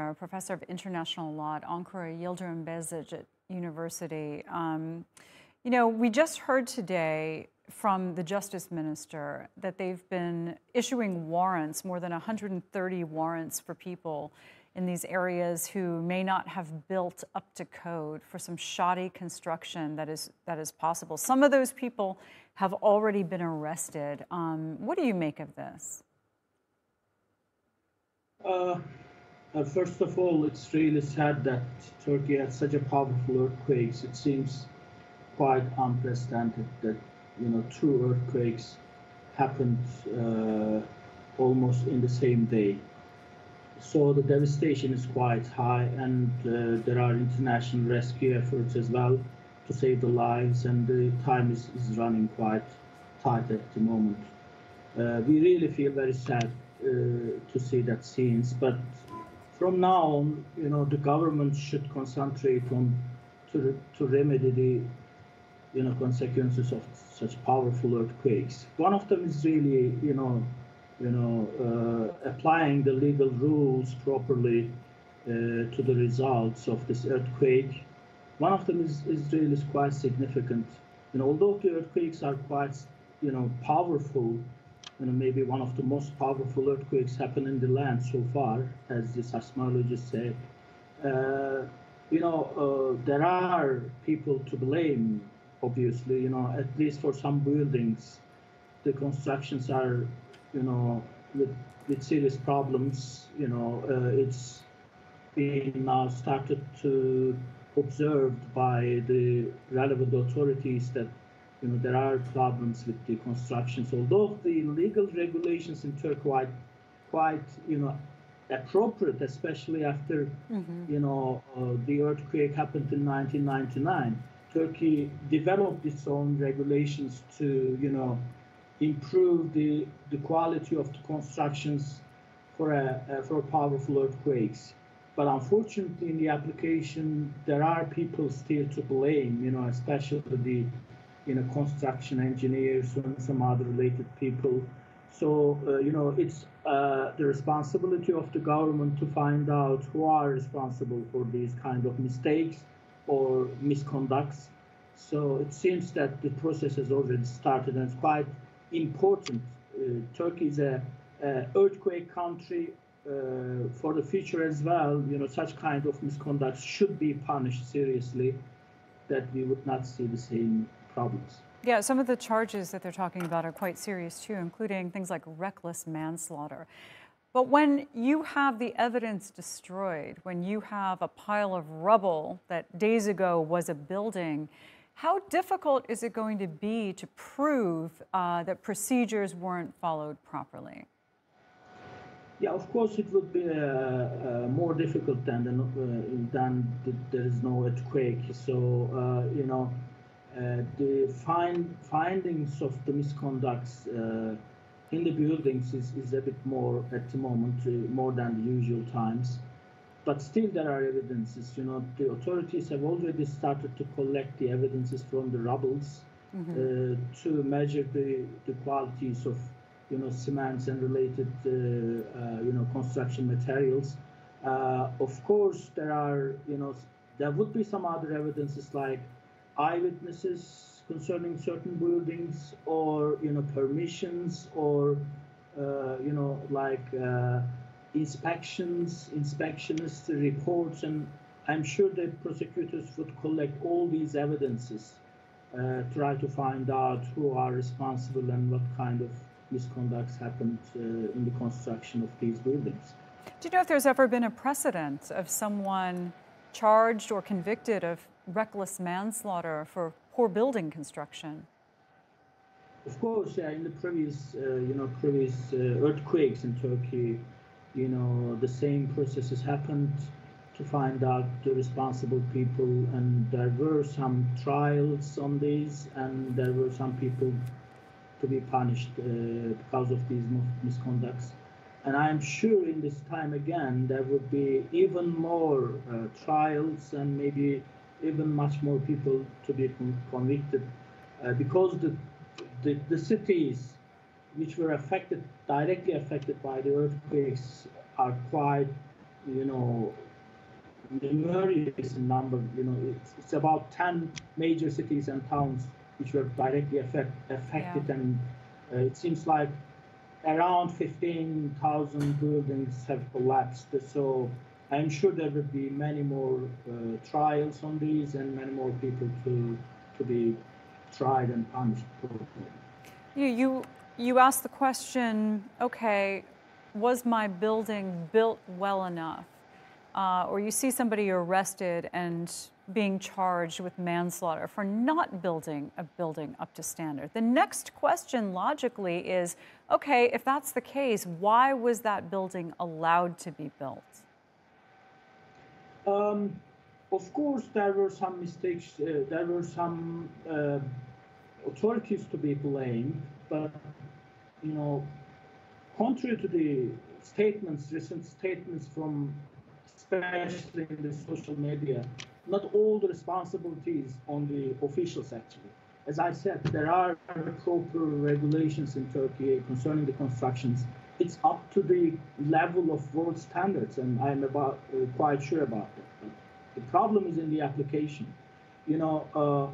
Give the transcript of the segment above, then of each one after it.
Acer, professor of international law at Ankara Yıldırım Beyazıt University. We just heard today from the Justice Minister that they've been issuing warrants, more than 130 warrants for people in these areas who may not have built up to code for some shoddy construction that is possible. Some of those people have already been arrested. What do you make of this? First of all, it's really sad that Turkey had such a powerful earthquake. It seems quite unprecedented that two earthquakes happened almost in the same day. So the devastation is quite high, and there are international rescue efforts as well to save the lives, and the time is running quite tight at the moment. We really feel very sad to see that scenes, but from now on, the government should concentrate on to remedy the consequences of such powerful earthquakes. One of them is really applying the legal rules properly to the results of this earthquake. One of them is really quite significant. Although the earthquakes are quite powerful, maybe one of the most powerful earthquakes happened in the land so far, as the seismologists say. There are people to blame, obviously. At least for some buildings, the constructions are, with serious problems. It's being now started to observed by the relevant authorities that there are problems with the constructions. Although the legal regulations in Turkey are quite appropriate, especially after the earthquake happened in 1999. Turkey developed its own regulations to improve the quality of the constructions for powerful earthquakes. But unfortunately, in the application, there are people still to blame, especially the construction engineers and some other related people. So, it's the responsibility of the government to find out who are responsible for these kind of mistakes or misconducts. So it seems that the process has already started, and it's quite important. Turkey is a earthquake country. For the future as well, such kind of misconduct should be punished seriously, that we would not see the same problems. Yeah, some of the charges that they're talking about are quite serious too, including things like reckless manslaughter. But when you have the evidence destroyed, when you have a pile of rubble that days ago was a building, how difficult is it going to be to prove that procedures weren't followed properly? Yeah, of course, it would be more difficult than there is no earthquake. So, the findings of the misconducts in the buildings is a bit more at the moment, more than the usual times. But still, there are evidences. The authorities have already started to collect the evidences from the rubbles to measure the qualities of cements and related, construction materials. Of course, there would be some other evidences like eyewitnesses concerning certain buildings, or permissions, or inspectionist reports, and I'm sure the prosecutors would collect all these evidences, try to find out who are responsible and what kind of misconducts happened in the construction of these buildings. Do you know if there's ever been a precedent of someone charged or convicted of reckless manslaughter for poor building construction? Of course, yeah. In the previous earthquakes in Turkey, the same processes happened to find out the responsible people, and there were some trials on these, and there were some people to be punished because of these misconducts. And I'm sure in this time again, there would be even more trials, and maybe even much more people to be convicted, because the cities which were directly affected by the earthquakes are quite, you know, numerous in number. You know, it's about 10 major cities and towns which were directly affected, Yeah. and it seems like around 15,000 buildings have collapsed. So I'm sure there will be many more trials on these and many more people to be tried and punished. You asked the question, okay, was my building built well enough? Or you see somebody arrested and being charged with manslaughter for not building a building up to standard. The next question logically is, okay, if that's the case, why was that building allowed to be built? Of course, there were some mistakes. There were some authorities to be blamed, but you know, contrary to the statements, recent statements from, especially in the social media, not all the responsibilities on the officials actually. As I said, there are proper regulations in Turkey concerning the constructions. It's up to the level of world standards, and I'm quite sure about that. But the problem is in the application. You know,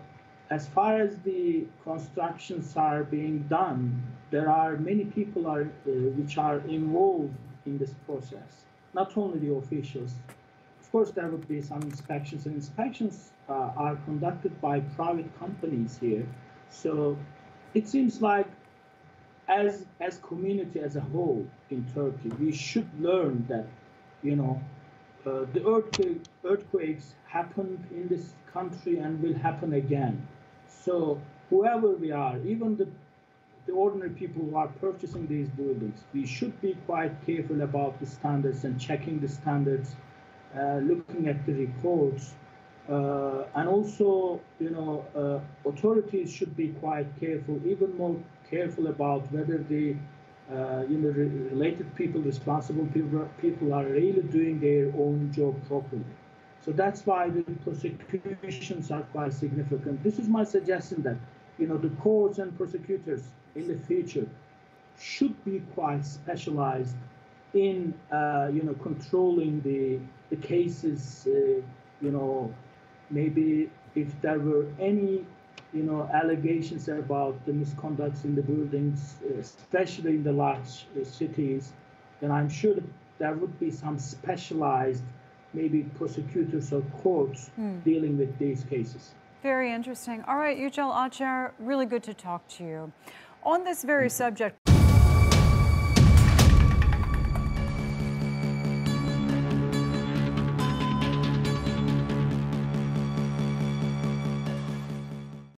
as far as the constructions are being done, there are many people which are involved in this process, not only the officials. Of course, there would be some inspections, and inspections are conducted by private companies here. So it seems like as community as a whole in Turkey, we should learn that, you know, the earthquakes happened in this country and will happen again. So whoever we are, even the ordinary people who are purchasing these buildings, we should be quite careful about the standards and checking the standards, looking at the reports, and also, you know, authorities should be quite careful, even more careful about whether the you know, related people, responsible people are really doing their own job properly. So that's why the prosecutions are quite significant. This is my suggestion that, you know, the courts and prosecutors in the future should be quite specialized in, you know, controlling the cases. You know, maybe if there were any, you know, allegations about the misconducts in the buildings, especially in the large cities, then I'm sure that there would be some specialized, maybe prosecutors or courts dealing with these cases. Very interesting. All right, Yucel Acer, really good to talk to you. On this very subject.